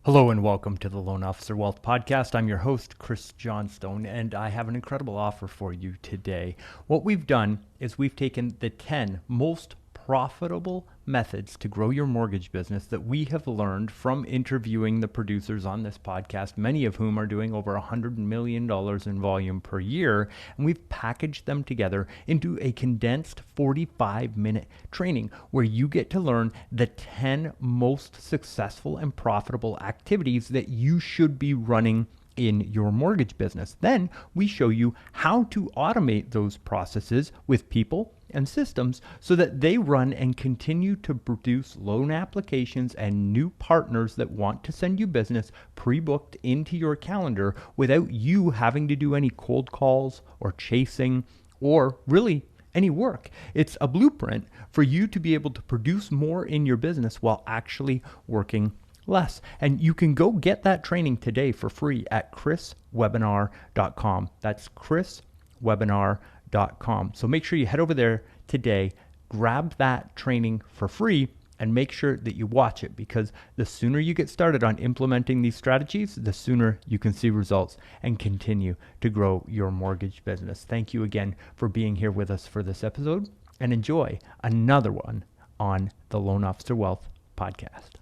Hello and welcome to the Loan Officer Wealth Podcast. I'm your host, Chris Johnstone, and I have an incredible offer for you today. What we've done is we've taken the 10 most profitable methods to grow your mortgage business that we have learned from interviewing the producers on this podcast, many of whom are doing over $100 million in volume per year. And we've packaged them together into a condensed 45-minute training where you get to learn the 10 most successful and profitable activities that you should be running in your mortgage business. Then we show you how to automate those processes with people and systems so that they run and continue to produce loan applications and new partners that want to send you business pre-booked into your calendar without you having to do any cold calls or chasing or really any work. It's a blueprint for you to be able to produce more in your business while actually working less. And you can go get that training today for free at chriswebinar.com. That's chriswebinar.com. So make sure you head over there today, grab that training for free, and make sure that you watch it, because the sooner you get started on implementing these strategies, the sooner you can see results and continue to grow your mortgage business. Thank you again for being here with us for this episode, and enjoy another one on the Loan Officer Wealth Podcast.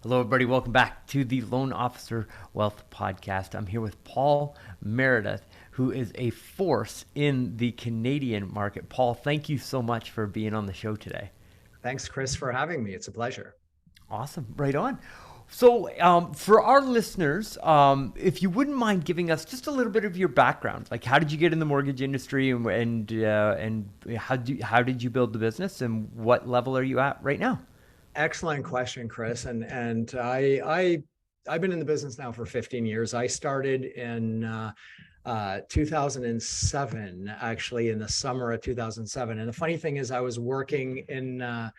Hello, everybody. Welcome back to the Loan Officer Wealth Podcast. I'm here with Paul Meredith, who is a force in the Canadian market. Paul, thank you so much for being on the show today. Thanks, Chris, for having me. It's a pleasure. Awesome. Right on. So for our listeners, if you wouldn't mind giving us just a little bit of your background, like how did you get in the mortgage industry and how did you build the business, and what level are you at right now? Excellent question, Chris. And I've been in the business now for 15 years. I started in 2007, actually, in the summer of 2007. And the funny thing is, I was working in the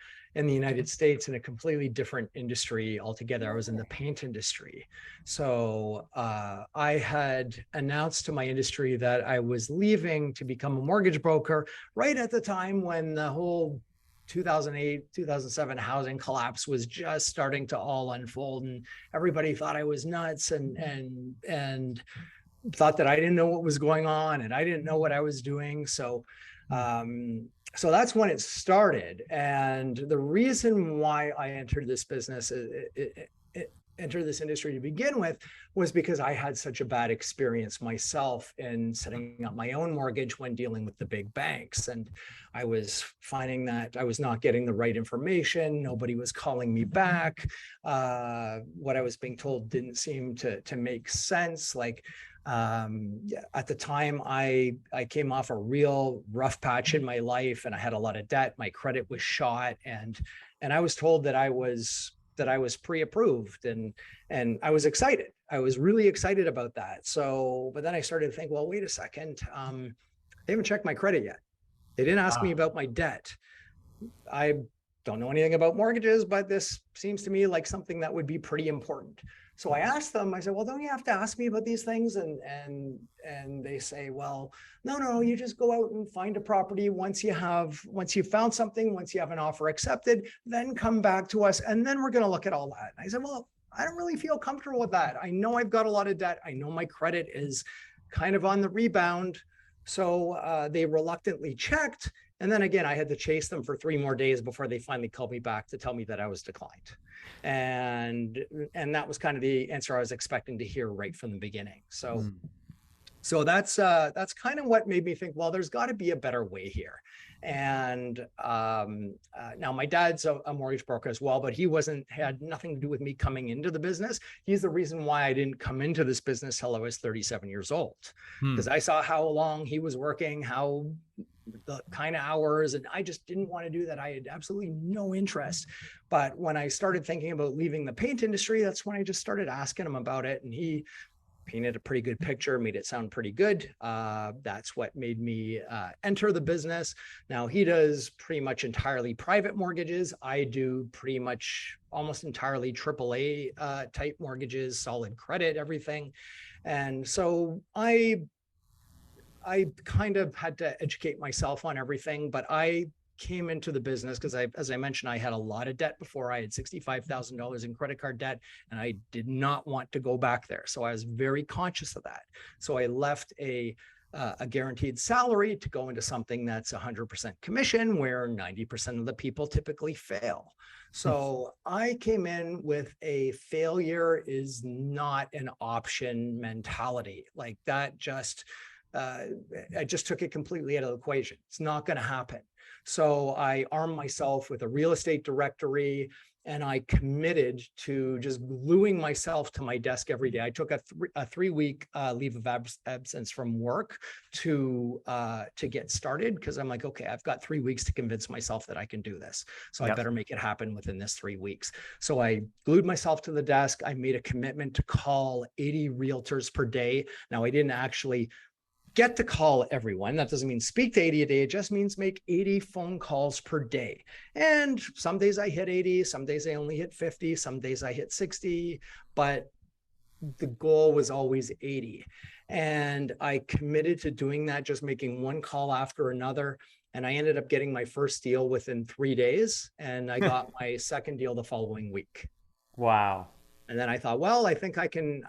United States in a completely different industry altogether. I was in the paint industry. So I had announced to my industry that I was leaving to become a mortgage broker right at the time when the whole 2008, 2007 housing collapse was just starting to all unfold, and everybody thought I was nuts and thought that I didn't know what was going on and I didn't know what I was doing. So that's when it started. And the reason why I entered this business, enter this industry to begin with, was because I had such a bad experience myself in setting up my own mortgage when dealing with the big banks. And I was finding that I was not getting the right information. Nobody was calling me back. What I was being told didn't seem to make sense. Like at the time, I came off a real rough patch in my life, and I had a lot of debt. My credit was shot, and I was told that I was pre-approved, and I was excited. I was really excited about that. So, but then I started to think, well, wait a second. They haven't checked my credit yet. They didn't ask me about my debt. I don't know anything about mortgages, but this seems to me like something that would be pretty important. So I asked them, I said, well, don't you have to ask me about these things? And they say, well, no, you just go out and find a property. Once you've found something, once you have an offer accepted, then come back to us. And then we're going to look at all that. And I said, well, I don't really feel comfortable with that. I know I've got a lot of debt. I know my credit is kind of on the rebound. So they reluctantly checked. And then again, I had to chase them for 3 more days before they finally called me back to tell me that I was declined. And that was kind of the answer I was expecting to hear right from the beginning. So that's kind of what made me think, well, there's got to be a better way here. And now my dad's a mortgage broker as well, but he had nothing to do with me coming into the business. He's the reason why I didn't come into this business till I was 37 years old, because I saw how long he was working, how the kind of hours, and I just didn't want to do that. I had absolutely no interest. But when I started thinking about leaving the paint industry, that's when I just started asking him about it, and he painted a pretty good picture, made it sound pretty good. That's what made me enter the business. Now he does pretty much entirely private mortgages. I do pretty much almost entirely AAA type mortgages, solid credit, everything. And so I kind of had to educate myself on everything, but I came into the business because as I mentioned, I had a lot of debt before. I had $65,000 in credit card debt, and I did not want to go back there. So I was very conscious of that. So I left a guaranteed salary to go into something that's 100% commission, where 90% of the people typically fail. So I came in with a failure is not an option mentality. Like that just, I just took it completely out of the equation. It's not going to happen. So I armed myself with a real estate directory, and I committed to just gluing myself to my desk every day. I took a 3-week leave of absence from work to get started, because I'm like, okay, I've got 3 weeks to convince myself that I can do this. So I better make it happen within this 3 weeks. So I glued myself to the desk. I made a commitment to call 80 realtors per day. Now, I didn't actually get to call everyone. That doesn't mean speak to 80 a day. It just means make 80 phone calls per day. And some days I hit 80, some days I only hit 50, some days I hit 60, but the goal was always 80. And I committed to doing that, just making one call after another. And I ended up getting my first deal within 3 days. And I got my second deal the following week. Wow. And then I thought, well, I think I can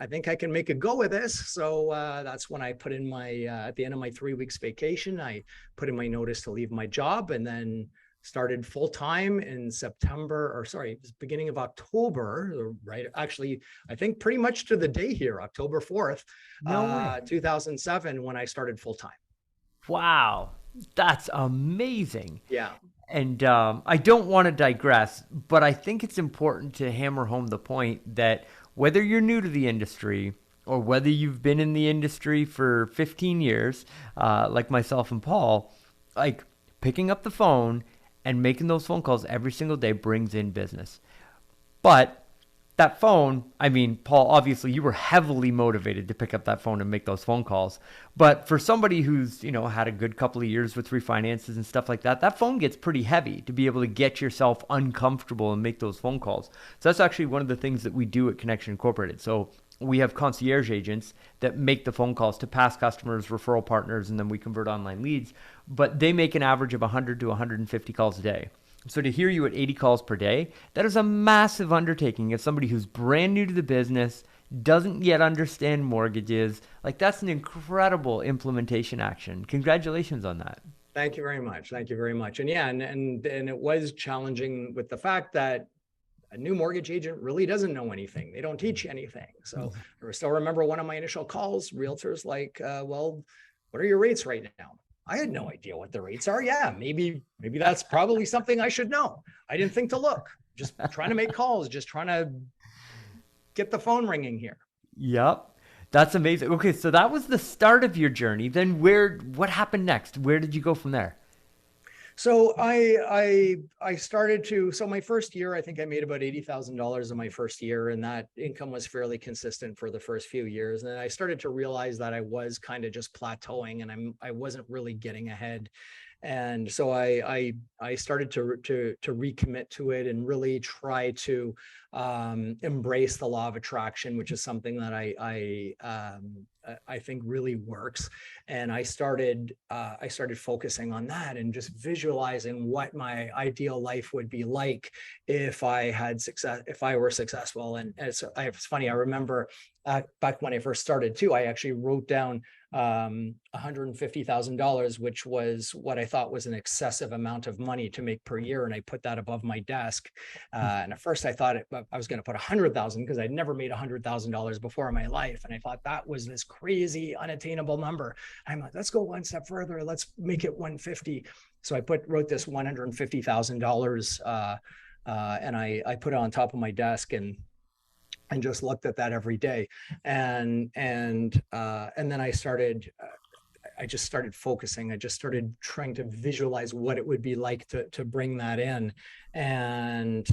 make a go with this. So that's when I put in my, at the end of my 3 weeks vacation, I put in my notice to leave my job, and then started full-time in beginning of October, right? Actually, I think pretty much to the day here, October 4th, 2007, when I started full-time. Wow. That's amazing. Yeah. And I don't want to digress, but I think it's important to hammer home the point that whether you're new to the industry or whether you've been in the industry for 15 years, like myself and Paul, like picking up the phone and making those phone calls every single day brings in business. But that phone, I mean, Paul, obviously you were heavily motivated to pick up that phone and make those phone calls. But for somebody who's, had a good couple of years with refinances and stuff like that, that phone gets pretty heavy to be able to get yourself uncomfortable and make those phone calls. So that's actually one of the things that we do at Connection Incorporated. So we have concierge agents that make the phone calls to past customers, referral partners, and then we convert online leads. But they make an average of 100 to 150 calls a day. So to hear you at 80 calls per day, that is a massive undertaking as somebody who's brand new to the business, doesn't yet understand mortgages. Like, that's an incredible implementation action. Congratulations on that. Thank you very much. Thank you very much. And yeah, and it was challenging with the fact that a new mortgage agent really doesn't know anything. They don't teach you anything. So I still remember one of my initial calls, realtors like, well, what are your rates right now? I had no idea what the rates are. Yeah, maybe that's probably something I should know. I didn't think to look. Just trying to make calls, just trying to get the phone ringing here. Yep. That's amazing. Okay, so that was the start of your journey. Then what happened next? Where did you go from there? So I started to, so my first year, I think I made about $80,000 in my first year, and that income was fairly consistent for the first few years. And then I started to realize that I was kind of just plateauing, and I wasn't really getting ahead. And so I started to recommit to it and really try to embrace the law of attraction, which is something that I think really works. And I started focusing on that and just visualizing what my ideal life would be like if I had success, if I were successful. And so it's funny, I remember back when I first started too, I actually wrote down $150,000, which was what I thought was an excessive amount of money to make per year. And I put that above my desk. And at first I thought I was going to put 100,000 because I'd never made $100,000 before in my life. And I thought that was this crazy unattainable number. I'm like, let's go one step further. Let's make it 150. So I wrote this $150,000 and I put it on top of my desk and just looked at that every day. And then I just started focusing. I just started trying to visualize what it would be like to bring that in, and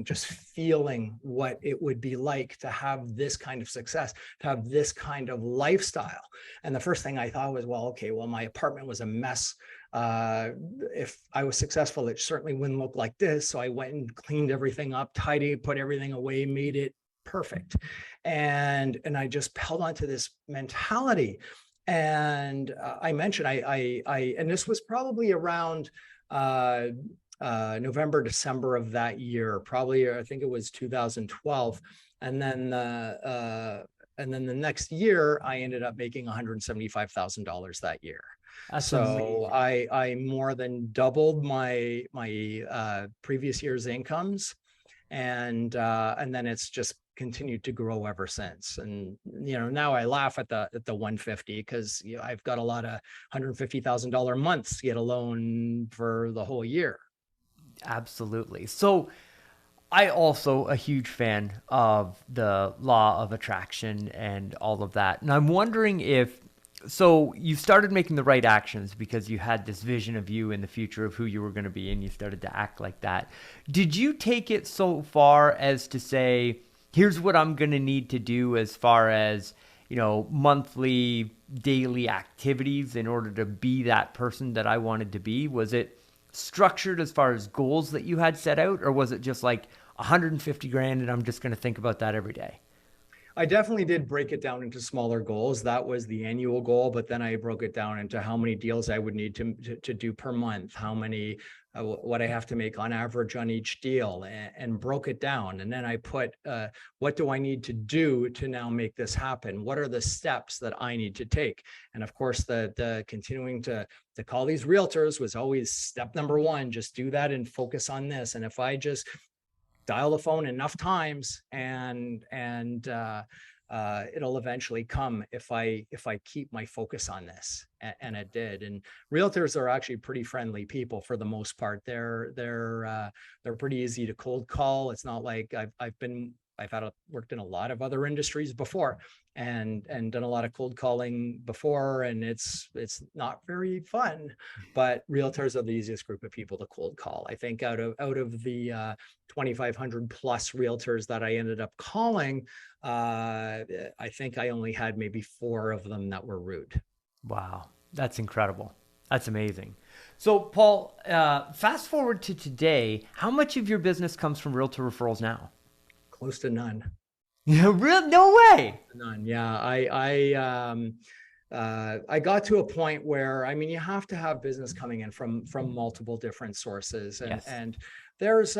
just feeling what it would be like to have this kind of success, to have this kind of lifestyle. And the first thing I thought was, well, okay, well, my apartment was a mess. If I was successful, it certainly wouldn't look like this. So I went and cleaned everything up, tidy, put everything away, made it perfect. And I just held on to this mentality. And I mentioned, and this was probably around November, December of that year, probably, I think it was 2012. And then the next year, I ended up making $175,000 that year. That's So amazing. I more than doubled my previous year's incomes, and then it's just continued to grow ever since. And now I laugh at the 150, because I've got a lot of $150,000 months to get a loan for the whole year. Absolutely. So I also a huge fan of the law of attraction and all of that. And I'm wondering if so you started making the right actions because you had this vision of you in the future of who you were going to be and you started to act like that. Did you take it so far as to say, here's what I'm going to need to do as far as, monthly, daily activities in order to be that person that I wanted to be? Was it structured as far as goals that you had set out, or was it just like 150 grand and I'm just going to think about that every day? I definitely did break it down into smaller goals. That was the annual goal, but then I broke it down into how many deals I would need to do per month, how many, what I have to make on average on each deal, and broke it down. And then I put, what do I need to do to now make this happen? What are the steps that I need to take? And of course, the continuing to call these realtors was always step number one. Just do that and focus on this. And if I just dial the phone enough times, and it'll eventually come if I keep my focus on this. And it did. And realtors are actually pretty friendly people for the most part. They're pretty easy to cold call. It's not like I've worked in a lot of other industries before, and done a lot of cold calling before, and it's not very fun. But realtors are the easiest group of people to cold call. I think out of the 2,500 plus realtors that I ended up calling, I think I only had maybe 4 of them that were rude. Wow, that's incredible. That's amazing. So, Paul, fast forward to today, how much of your business comes from realtor referrals now? Close to none. Yeah, real? No way. None. Yeah, I got to a point where, I mean, you have to have business coming in from multiple different sources, and Yes. there's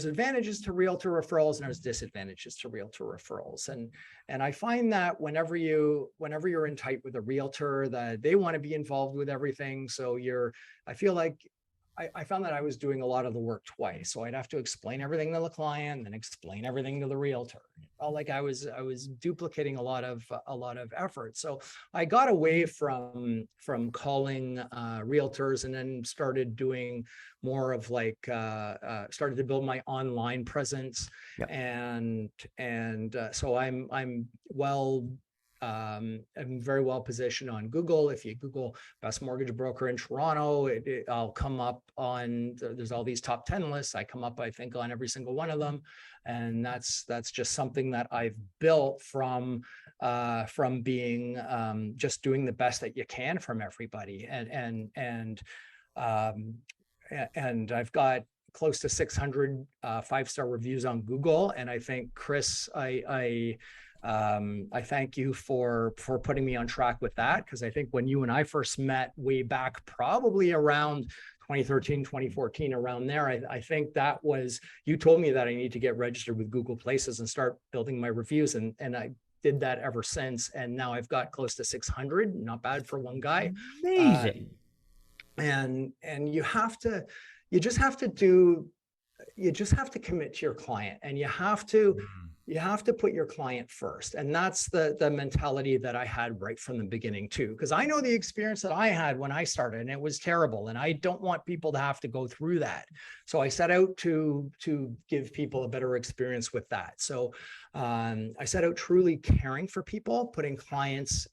advantages to realtor referrals and there's disadvantages to realtor referrals, and I find that whenever you're in tight with a realtor, that they want to be involved with everything, so I feel like I found that I was doing a lot of the work twice. So I'd have to explain everything to the client, then explain everything to the realtor. It felt like I was duplicating a lot of effort. So I got away from calling realtors, and then started doing more of started to build my online presence, Yep. and so I'm very well positioned on Google. If you Google best mortgage broker in Toronto, I'll come up on, there's all these top 10 lists. I come up, I think, on every single one of them. And that's just something that I've built from being just doing the best that you can from everybody. Um, and I've got close to 600 5-star reviews on Google. And I think, Chris, I thank you for putting me on track with that, because I think when you and I first met way back, probably around 2013, 2014, around there, I think that was, you told me that I need to get registered with Google Places and start building my reviews, and I did that ever since. And now I've got close to 600, not bad for one guy. Uh, Amazing. and you just have to do you just have to commit to your client, and you have to put your client first. And that's the mentality that I had right from the beginning too, because I know the experience that I had when I started, and it was terrible, and I don't want people to have to go through that. So I set out to give people a better experience with that. So I set out truly caring for people, putting clients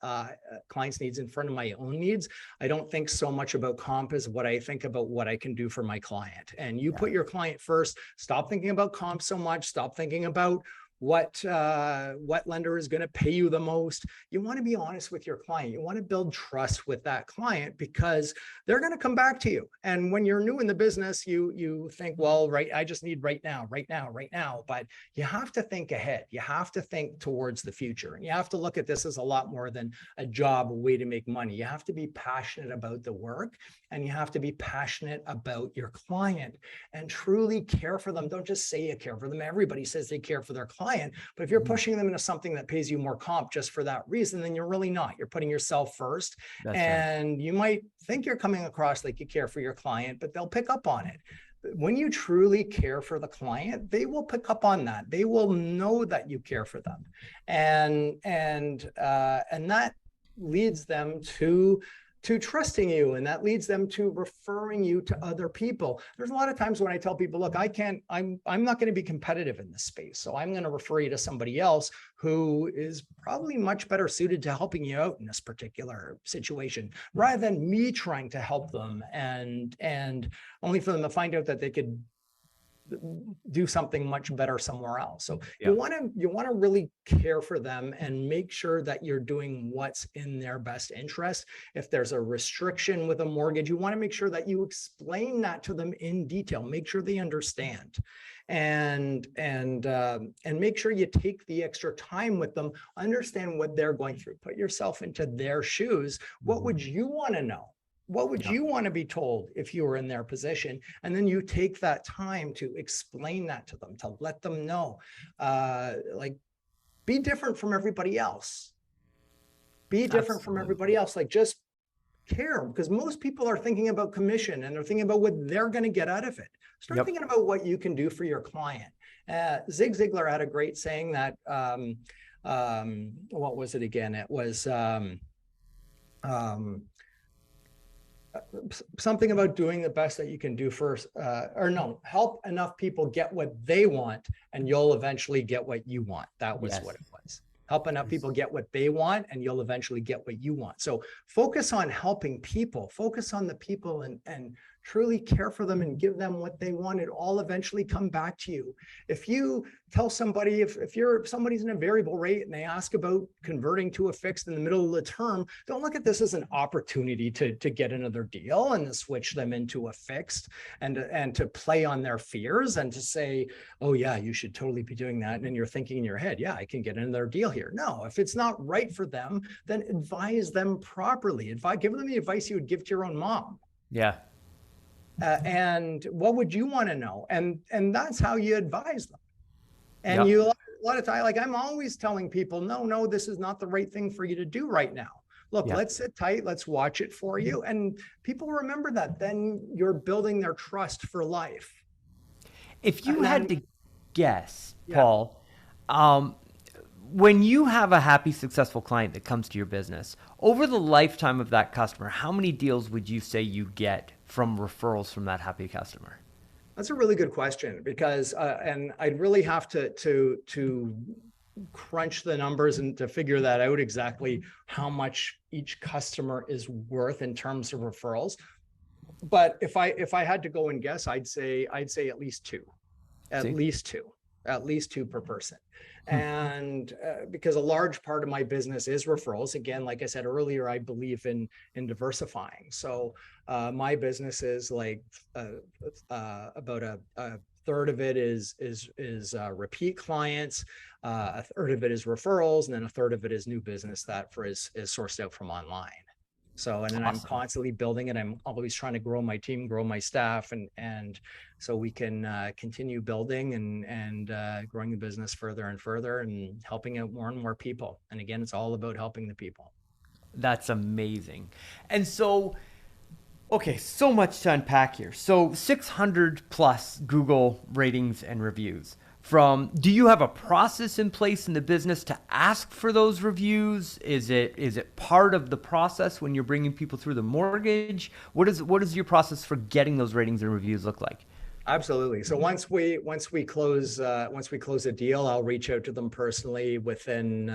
needs in front of my own needs. I don't think so much about comp as what I think about what I can do for my client. And you Yeah. put your client first. Stop thinking about comp so much. Stop thinking about what lender is going to pay you the most. You want to be honest with your client. You want to build trust with that client because they're going to come back to you. And when you're new in the business, you think, well, right, I just need right now. But you have to think ahead. You have to think towards the future. And you have to look at this as a lot more than a job, a way to make money. You have to be passionate about the work, and you have to be passionate about your client and truly care for them. Don't just say you care for them. Everybody says they care for their client, but if you're pushing them into something that pays you more comp just for that reason, then you're really not. You're putting yourself first. That's and right. You might think you're coming across like you care for your client, but they'll pick up on it. When you truly care for the client, they will pick up on that. They will know that you care for them, and that leads them to trusting you, and that leads them to referring you to other people. There's a lot of times when I tell people, look, I'm not going to be competitive in this space, so I'm going to refer you to somebody else who is probably much better suited to helping you out in this particular situation, rather than me trying to help them and only for them to find out that they could do something much better somewhere else. So you want to really care for them and make sure that you're doing what's in their best interest. If there's a restriction with a mortgage, you want to make sure that you explain that to them in detail. Make sure they understand, and make sure you take the extra time with them. Understand what they're going through. Put yourself into their shoes. What would you want to know? What would you want to be told if you were in their position? And then you take that time to explain that to them, to let them know, like, be different from everybody else. Be different from everybody else. Like, just care, because most people are thinking about commission and they're thinking about what they're going to get out of it. Start thinking about what you can do for your client. Zig Ziglar had a great saying that, what was it again? It was, something about doing the best that you can do first, help enough people get what they want and you'll eventually get what you want. That was what it was. Help enough people get what they want and you'll eventually get what you want. So focus on helping people, focus on the people, and truly care for them and give them what they want. It all eventually come back to you. If you tell somebody, if somebody's in a variable rate and they ask about converting to a fixed in the middle of the term, don't look at this as an opportunity to get another deal and to switch them into a fixed and to play on their fears and to say, oh yeah, you should totally be doing that. And then you're thinking in your head, yeah, I can get another deal here. No, if it's not right for them, then advise them properly. Give them the advice you would give to your own mom. Yeah. And what would you want to know? And that's how you advise them. And a lot of time, like, I'm always telling people, no, this is not the right thing for you to do right now. Look, let's sit tight. Let's watch it for you. And people remember that. Then you're building their trust for life. If you had to guess, Paul, when you have a happy, successful client that comes to your business, over the lifetime of that customer, how many deals would you say you get from referrals from that happy customer? That's a really good question, because and I'd really have to crunch the numbers and to figure that out exactly how much each customer is worth in terms of referrals. But if I had to go and guess, I'd say at least two, at least two per person. And because a large part of my business is referrals. Again, like I said earlier, I believe in diversifying. So my business is like about a third of it is repeat clients, a third of it is referrals, and then a third of it is new business that is sourced out from online. So, and then I'm constantly building it. I'm always trying to grow my team, grow my staff, and so we can continue building and growing the business further and further and helping out more and more people. And again, it's all about helping the people. That's amazing. And so, okay, so much to unpack here. So 600 plus Google ratings and reviews. Do you have a process in place in the business to ask for those reviews? Is it part of the process when you're bringing people through the mortgage? What is your process for getting those ratings and reviews look like? Absolutely. So once we close a deal, I'll reach out to them personally within.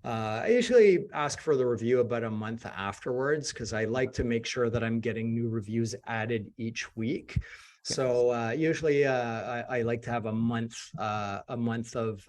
I usually ask for the review about a month afterwards, because I like to make sure that I'm getting new reviews added each week. So usually I like to have a month of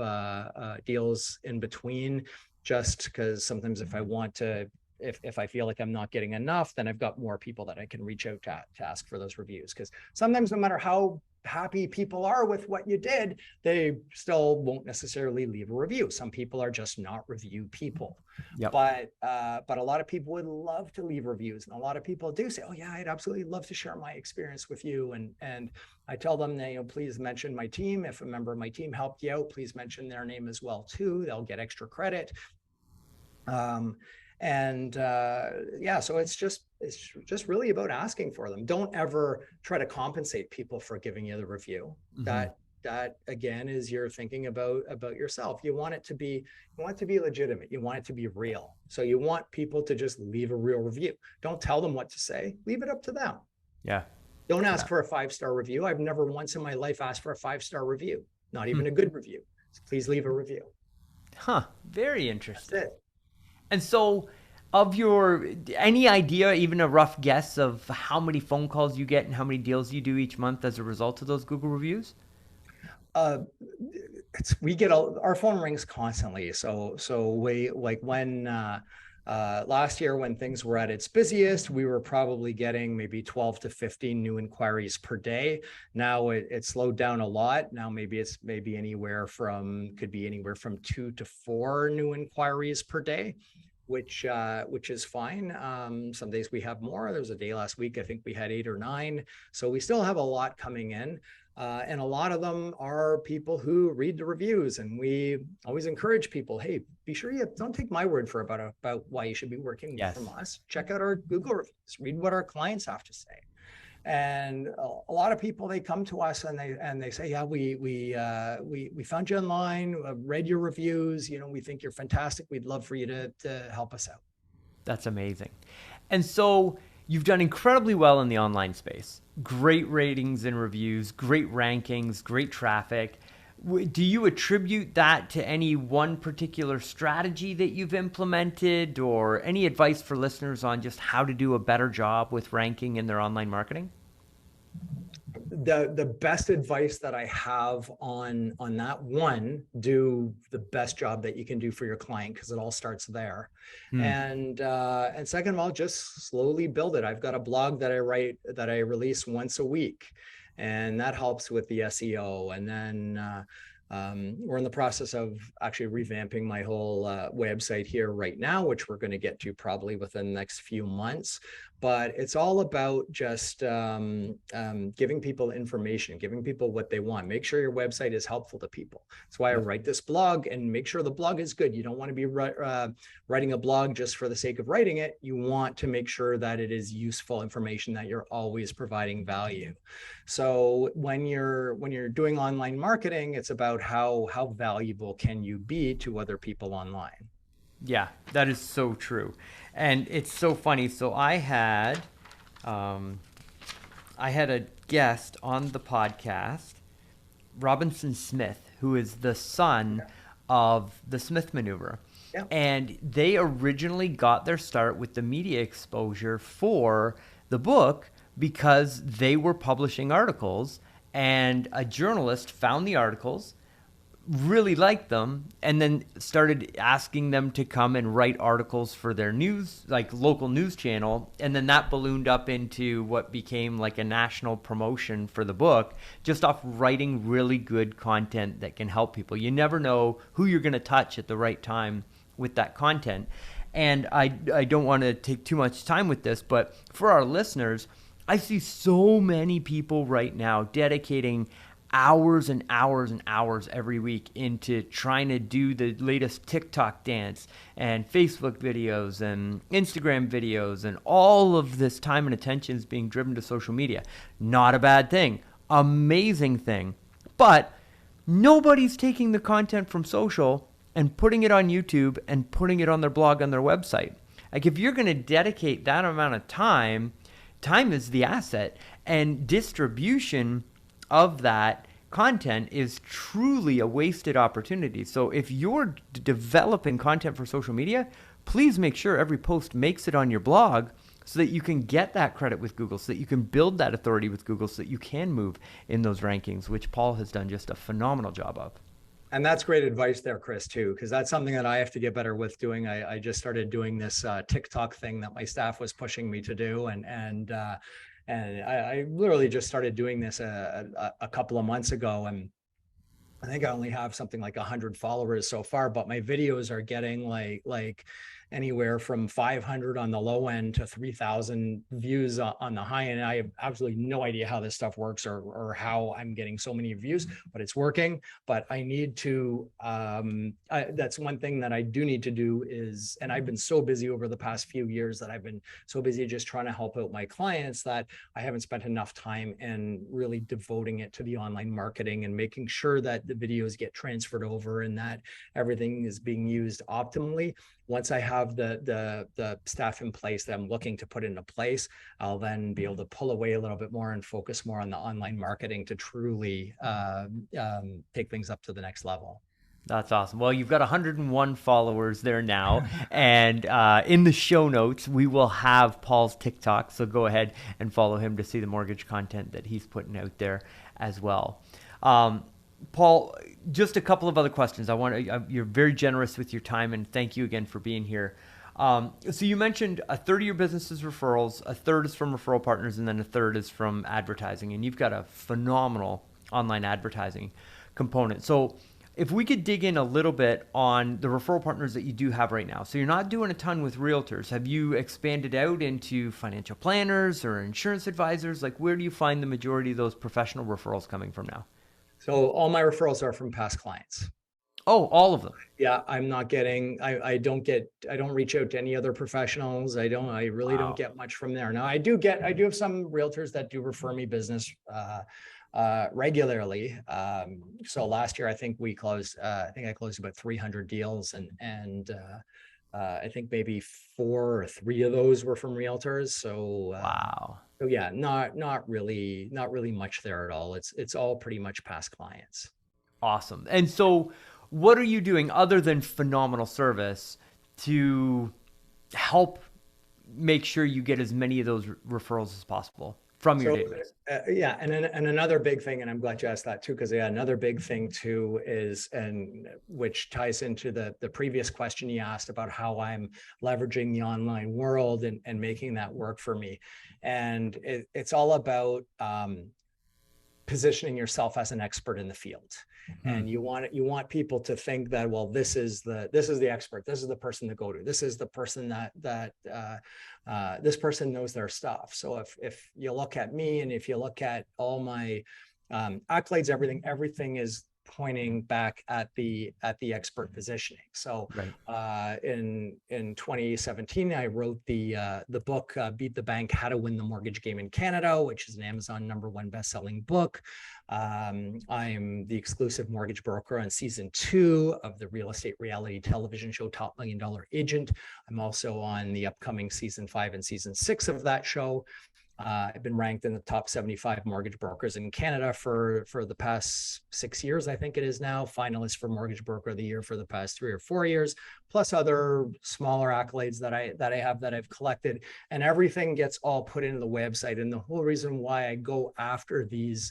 deals in between, just because sometimes if I want to, if I feel like I'm not getting enough, then I've got more people that I can reach out to ask for those reviews. Because sometimes no matter how happy people are with what you did, they still won't necessarily leave a review. Some people are just not review people. Yep. But a lot of people would love to leave reviews, and a lot of people do say, "Oh yeah, I'd absolutely love to share my experience with you." And I tell them that, please mention my team. If a member of my team helped you out, please mention their name as well too. They'll get extra credit. Yeah, so it's just really about asking for them. Don't ever try to compensate people for giving you the review. Mm-hmm. That again is you're thinking about yourself. You want it to be legitimate. You want it to be real. So you want people to just leave a real review. Don't tell them what to say. Leave it up to them. Yeah. Don't ask for a 5-star review. I've never once in my life asked for a 5-star review. Not even a good review. So please leave a review. Huh. Very interesting. That's it. And so, any idea, even a rough guess of how many phone calls you get and how many deals you do each month as a result of those Google reviews? We get our phone rings constantly. So we, like, when last year when things were at its busiest, we were probably getting maybe 12 to 15 new inquiries per day. Now it slowed down a lot. Now could be anywhere from 2 to 4 new inquiries per day, which is fine. Some days we have more. There was a day last week, I think we had 8 or 9. So we still have a lot coming in. And a lot of them are people who read the reviews, and we always encourage people, hey, be sure you don't take my word for about why you should be working from us. Check out our Google reviews, read what our clients have to say. And a lot of people, they come to us and they say, yeah, we found you online, read your reviews, we think you're fantastic. We'd love for you to help us out. That's amazing. And so you've done incredibly well in the online space. Great ratings and reviews, great rankings, great traffic. Do you attribute that to any one particular strategy that you've implemented, or any advice for listeners on just how to do a better job with ranking in their online marketing? The best advice that I have on that one, do the best job that you can do for your client, because it all starts there. And second of all, just slowly build it. I've got a blog that I release once a week, and that helps with the SEO. And then we're in the process of actually revamping my whole website here right now, which we're going to get to probably within the next few months. But it's all about just giving people information, giving people what they want. Make sure your website is helpful to people. That's why I write this blog, and make sure the blog is good. You don't want to be writing a blog just for the sake of writing it. You want to make sure that it is useful information, that you're always providing value. So when you're doing online marketing, it's about how valuable can you be to other people online. Yeah, that is so true. And it's so funny. So I had a guest on the podcast, Robinson Smith, who is the son of the Smith Maneuver. Yeah. And they originally got their start with the media exposure for the book because they were publishing articles, and a journalist found the articles, really liked them, and then started asking them to come and write articles for their news, like local news channel. And then that ballooned up into what became like a national promotion for the book, just off writing really good content that can help people. You never know who you're going to touch at the right time with that content. And I don't want to take too much time with this, but for our listeners, I see so many people right now dedicating hours and hours and hours every week into trying to do the latest TikTok dance and Facebook videos and Instagram videos, and all of this time and attention is being driven to social media. Not a bad thing. Amazing thing. But nobody's taking the content from social and putting it on YouTube and putting it on their blog, on their website. Like, if you're going to dedicate that amount of time is the asset, and distribution of that content is truly a wasted opportunity. So if you're developing content for social media, please make sure every post makes it on your blog, so that you can get that credit with Google, so that you can build that authority with Google, so that you can move in those rankings, which Paul has done just a phenomenal job of. And that's great advice there, Chris, too, because that's something that I have to get better with doing. I just started doing this TikTok thing that my staff was pushing me to do, and I literally just started doing this a couple of months ago, and I think I only have something like 100 followers so far, but my videos are getting like anywhere from 500 on the low end to 3,000 views on the high end. I have absolutely no idea how this stuff works or how I'm getting so many views, but it's working. But I need to, that's one thing that I do need to do is, and I've been so busy over the past few years that I've been so busy just trying to help out my clients that I haven't spent enough time in really devoting it to the online marketing and making sure that the videos get transferred over and that everything is being used optimally. Once I have the staff in place that I'm looking to put into place, I'll then be able to pull away a little bit more and focus more on the online marketing to truly take things up to the next level. That's awesome. Well, you've got 101 followers there now. And in the show notes, we will have Paul's TikTok. So go ahead and follow him to see the mortgage content that he's putting out there as well. Paul, just a couple of other questions. You're very generous with your time, and thank you again for being here. So you mentioned a third of your business is referrals, a third is from referral partners, and then a third is from advertising. And you've got a phenomenal online advertising component. So if we could dig in a little bit on the referral partners that you do have right now. So you're not doing a ton with realtors. Have you expanded out into financial planners or insurance advisors? Like, where do you find the majority of those professional referrals coming from now? So all my referrals are from past clients. Oh, all of them. Yeah, I'm not getting, I don't reach out to any other professionals. I really don't Wow. get much from there. Now I do have some realtors that do refer me business regularly. So last year, I think I closed about 300 deals and I think maybe 4 or 3 of those were from realtors. Wow. So yeah, not really much there at all. It's all pretty much past clients. Awesome. And so what are you doing other than phenomenal service to help make sure you get as many of those referrals as possible from your database? Yeah, and another big thing, and I'm glad you asked that too, because yeah, another big thing too is, and which ties into the previous question you asked about how I'm leveraging the online world and making that work for me, and it's all about positioning yourself as an expert in the field. And you want people to think that, well, this is the expert, this is the person to go to, this is the person that this person knows their stuff. So if you look at me and if you look at all my accolades, everything is pointing back at the expert positioning. So Right. in 2017, I wrote the book Beat the Bank: How to Win the Mortgage Game in Canada, which is an Amazon #1 best-selling book. I'm the exclusive mortgage broker on season 2 of the real estate reality television show Top $1 Million Agent. I'm also on the upcoming season 5 and season 6 of that show. I've been ranked in the top 75 mortgage brokers in Canada for the past 6 years, I think it is now. Finalist for Mortgage Broker of the Year for the past 3 or 4 years, plus other smaller accolades that I've collected. And everything gets all put into the website. And the whole reason why I go after these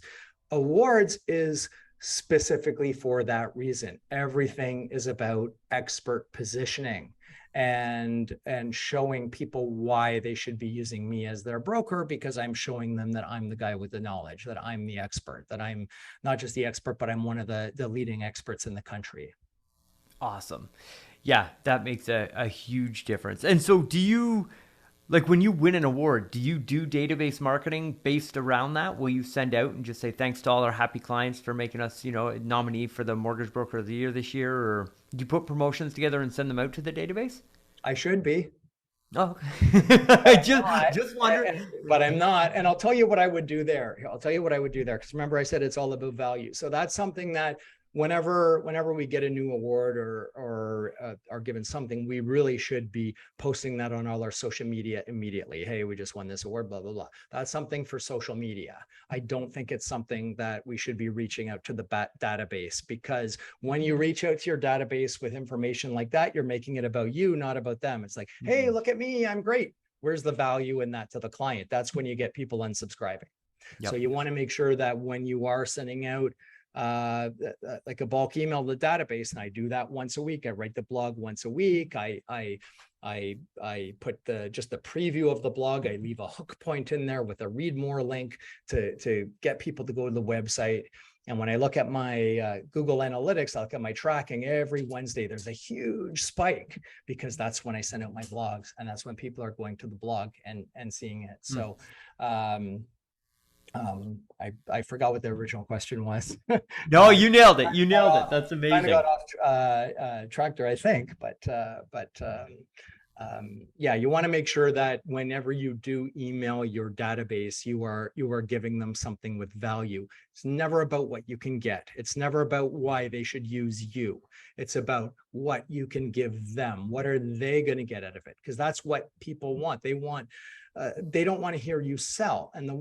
awards is specifically for that reason. Everything is about expert positioning and showing people why they should be using me as their broker, because I'm showing them that I'm the guy with the knowledge, that I'm the expert, that I'm not just the expert, but I'm one of the leading experts in the country. Awesome. Yeah, that makes a huge difference. And so do you, like when you win an award, do you do database marketing based around that? Will you send out and just say, thanks to all our happy clients for making us, a nominee for the Mortgage Broker of the Year this year? Or do you put promotions together and send them out to the database? I should be. Oh, okay. just wonder. But I'm not. And I'll tell you what I would do there. Because remember, I said it's all about value. So that's something that whenever we get a new award or are given something, we really should be posting that on all our social media immediately. Hey, we just won this award, blah, blah, blah. That's something for social media. I don't think it's something that we should be reaching out to the database, because when you reach out to your database with information like that, you're making it about you, not about them. It's like, hey, look at me, I'm great. Where's the value in that to the client? That's when you get people unsubscribing. So you want to make sure that when you are sending out like a bulk email to the database, and I do that once a week, I write the blog once a week. I put just the preview of the blog. I leave a hook point in there with a read more link to get people to go to the website. And when I look at my Google Analytics, I look at my tracking every Wednesday, there's a huge spike because that's when I send out my blogs, and that's when people are going to the blog and seeing it. So I forgot what the original question was. No, you nailed it. You nailed it. That's amazing. Kind of got off track there, I think, but yeah, you want to make sure that whenever you do email your database, you are giving them something with value. It's never about what you can get. It's never about why they should use you. It's about what you can give them. What are they going to get out of it? Because that's what people want. They don't want to hear you sell. And the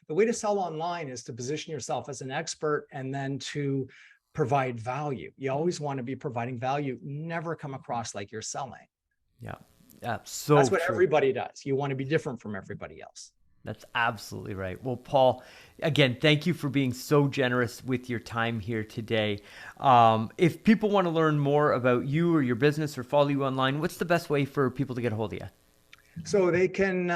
way to sell online is to position yourself as an expert and then to provide value. You always want to be providing value, never come across like you're selling. Yeah. So that's what everybody does. You want to be different from everybody else. That's absolutely right. Well, Paul, again, thank you for being so generous with your time here today. If people want to learn more about you or your business or follow you online, what's the best way for people to get a hold of you? So they can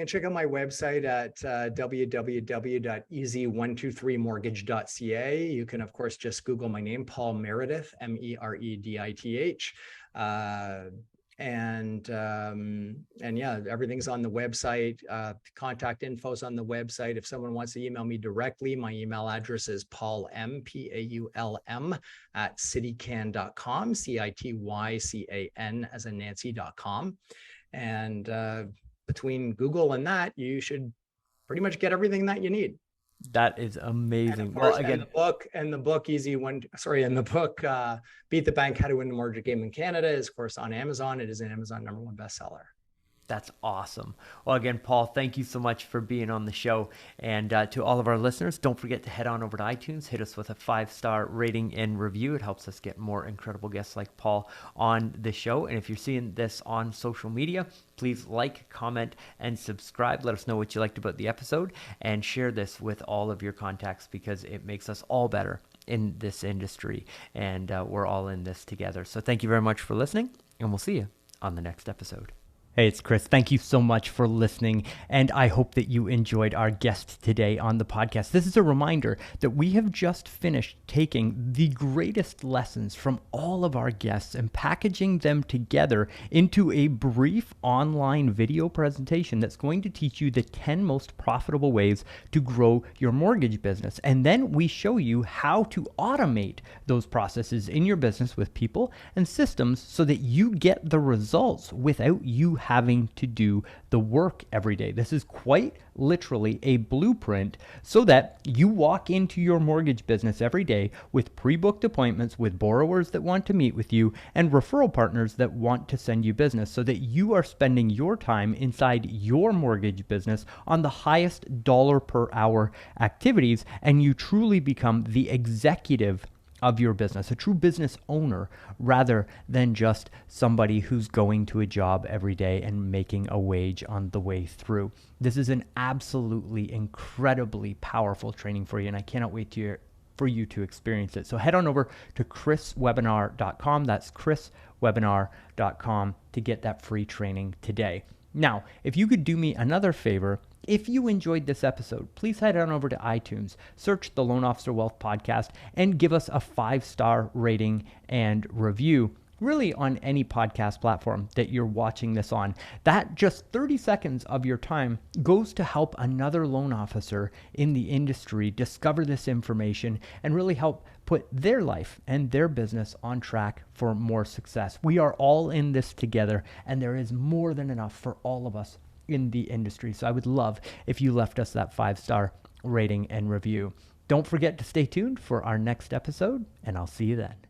check out my website at www.easy123mortgage.ca. You can, of course, just Google my name, Paul Meredith, Meredith. And yeah, everything's on the website. Contact info's on the website. If someone wants to email me directly, my email address is paulm, Paulm, at citycan.com, Citycan as in Nancy.com. And between Google and that, you should pretty much get everything that you need. That is amazing. Well, again, the book Beat the Bank: How to Win the Mortgage Game in Canada is, of course, on Amazon. It is an Amazon #1 bestseller. That's awesome. Well, again, Paul, thank you so much for being on the show. And to all of our listeners, don't forget to head on over to iTunes, hit us with a 5-star rating and review. It helps us get more incredible guests like Paul on the show. And if you're seeing this on social media, please like, comment, and subscribe. Let us know what you liked about the episode and share this with all of your contacts because it makes us all better in this industry. And we're all in this together. So thank you very much for listening, and we'll see you on the next episode. Hey, it's Chris. Thank you so much for listening, and I hope that you enjoyed our guest today on the podcast. This is a reminder that we have just finished taking the greatest lessons from all of our guests and packaging them together into a brief online video presentation that's going to teach you the 10 most profitable ways to grow your mortgage business. And then we show you how to automate those processes in your business with people and systems so that you get the results without you having to do the work every day. This is quite literally a blueprint so that you walk into your mortgage business every day with pre-booked appointments with borrowers that want to meet with you and referral partners that want to send you business so that you are spending your time inside your mortgage business on the highest dollar per hour activities, and you truly become the executive of your business, a true business owner, rather than just somebody who's going to a job every day and making a wage on the way through. This is an absolutely incredibly powerful training for you, and I cannot wait for you to experience it. So head on over to chriswebinar.com. That's chriswebinar.com to get that free training today. Now, if you could do me another favor, if you enjoyed this episode, please head on over to iTunes, search the Loan Officer Wealth Podcast, and give us a 5-star rating and review, really on any podcast platform that you're watching this on. That just 30 seconds of your time goes to help another loan officer in the industry discover this information and really help put their life and their business on track for more success. We are all in this together, and there is more than enough for all of us in the industry. So I would love if you left us that 5-star rating and review. Don't forget to stay tuned for our next episode, and I'll see you then.